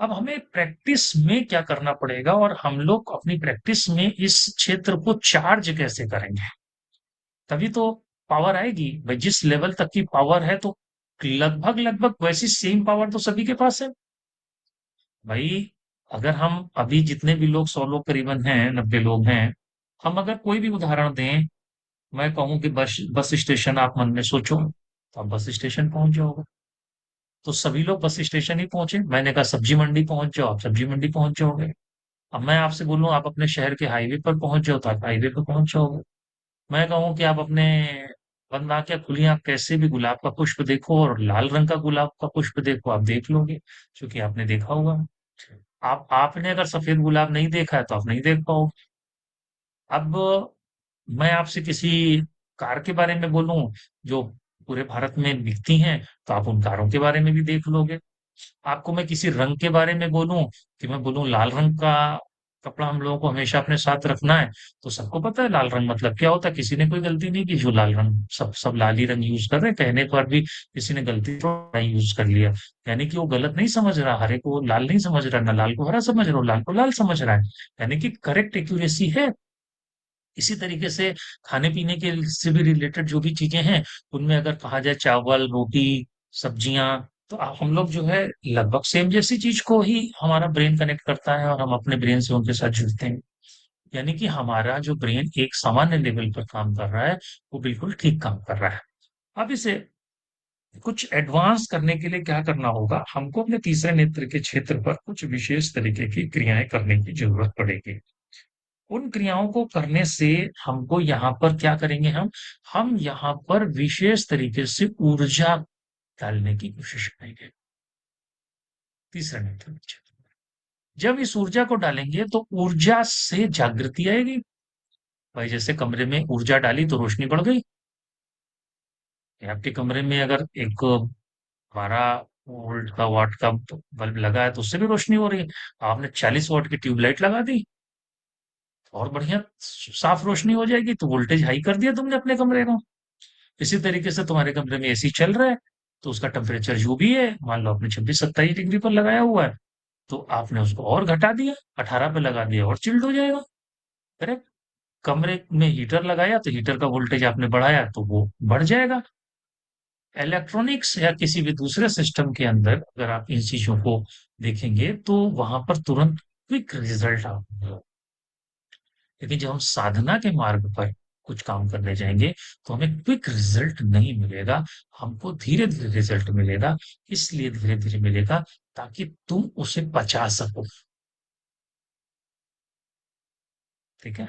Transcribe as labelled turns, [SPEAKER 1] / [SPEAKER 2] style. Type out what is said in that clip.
[SPEAKER 1] अब हमें प्रैक्टिस में क्या करना पड़ेगा और हम लोग अपनी प्रैक्टिस में इस क्षेत्र को चार्ज कैसे करेंगे? तभी तो पावर आएगी भाई। जिस लेवल तक की पावर है तो लगभग लगभग वैसी सेम पावर तो सभी के पास है भाई। अगर हम अभी जितने भी लोग 100 लोग करीबन हैं, 90 लोग हैं, हम अगर कोई भी उदाहरण दें, मैं कहूं कि बस बस स्टेशन आप मन में सोचो, तो आप बस स्टेशन पहुंच जाओगे। तो सभी लोग बस स्टेशन ही पहुंचे। मैंने कहा सब्जी मंडी पहुंच जाओ, आप सब्जी मंडी पहुंच जाओगे। अब मैं आपसे बोलूं आप अपने शहर के हाईवे पर पहुंच जाओ, तो आप हाईवे पर पहुंच जाओगे। मैं कहूँ कि आप अपने बंद आंखें खुली आप कैसे भी गुलाब का पुष्प देखो और लाल रंग का गुलाब का पुष्प देखो, आप देख लोगे, क्योंकि आपने देखा होगा। आप आपने अगर सफेद गुलाब नहीं देखा है तो आप नहीं देख पाओगे। अब मैं आपसे किसी कार के बारे में बोलूं जो पूरे भारत में बिकती हैं, तो आप उन कारों के बारे में भी देख लोगे। आपको मैं किसी रंग के बारे में बोलूं कि मैं बोलूं लाल रंग का कपड़ा हम लोगों को हमेशा अपने साथ रखना है, तो सबको पता है लाल रंग मतलब क्या होता है। किसी ने कोई गलती नहीं की, जो लाल रंग सब सब लाल ही रंग यूज कर रहे हैं, कहने पर भी किसी ने गलती से नहीं यूज कर लिया। यानी कि वो गलत नहीं समझ रहा, हरे को लाल नहीं समझ रहा, ना लाल को हरा समझ रहा, लाल को लाल समझ रहा है। यानी कि करेक्ट एक्यूरेसी है। इसी तरीके से खाने पीने के से भी रिलेटेड जो भी चीजें हैं, उनमें अगर कहा जाए चावल रोटी सब्जियां, तो हम लोग जो है लगभग सेम जैसी चीज को ही हमारा ब्रेन कनेक्ट करता है और हम अपने ब्रेन से उनके साथ जुड़ते हैं। यानी कि हमारा जो ब्रेन एक सामान्य लेवल पर काम कर रहा है, वो बिल्कुल ठीक काम कर रहा है। अब इसे कुछ एडवांस करने के लिए क्या करना होगा, हमको अपने तीसरे नेत्र के क्षेत्र पर कुछ विशेष तरीके की क्रियाएं करने की जरूरत पड़ेगी। उन क्रियाओं को करने से हमको यहाँ पर क्या करेंगे, हम यहाँ पर विशेष तरीके से ऊर्जा डालने की कोशिश करेंगे तीसरे नेत्र के क्षेत्र में। जब इस ऊर्जा को डालेंगे तो ऊर्जा से जागृति आएगी। भाई जैसे कमरे में ऊर्जा डाली तो रोशनी बढ़ गई। आपके कमरे में अगर एक 12 वोल्ट का वाट का बल्ब लगा है तो उससे भी रोशनी हो रही है। आपने 40 वाट की ट्यूबलाइट लगा दी, और बढ़िया साफ रोशनी हो जाएगी। तो वोल्टेज हाई कर दिया तुमने अपने कमरे को। इसी तरीके से तुम्हारे कमरे में एसी चल रहा है, तो उसका टेम्परेचर जो भी है, मान लो आपने 26-27 डिग्री पर लगाया हुआ है, तो आपने उसको और घटा दिया, 18 पे लगा दिया और चिल्ड हो जाएगा। करेक्ट। कमरे में हीटर लगाया तो हीटर का वोल्टेज आपने बढ़ाया तो वो बढ़ जाएगा। इलेक्ट्रॉनिक्स या किसी भी दूसरे सिस्टम के अंदर अगर आप इन चीजों को देखेंगे तो वहां पर तुरंत क्विक रिजल्ट आपको। लेकिन जब हम साधना के मार्ग पर कुछ काम करने जाएंगे तो हमें क्विक रिजल्ट नहीं मिलेगा, हमको धीरे धीरे रिजल्ट मिलेगा। इसलिए धीरे धीरे मिलेगा ताकि तुम उसे पचा सको। ठीक है।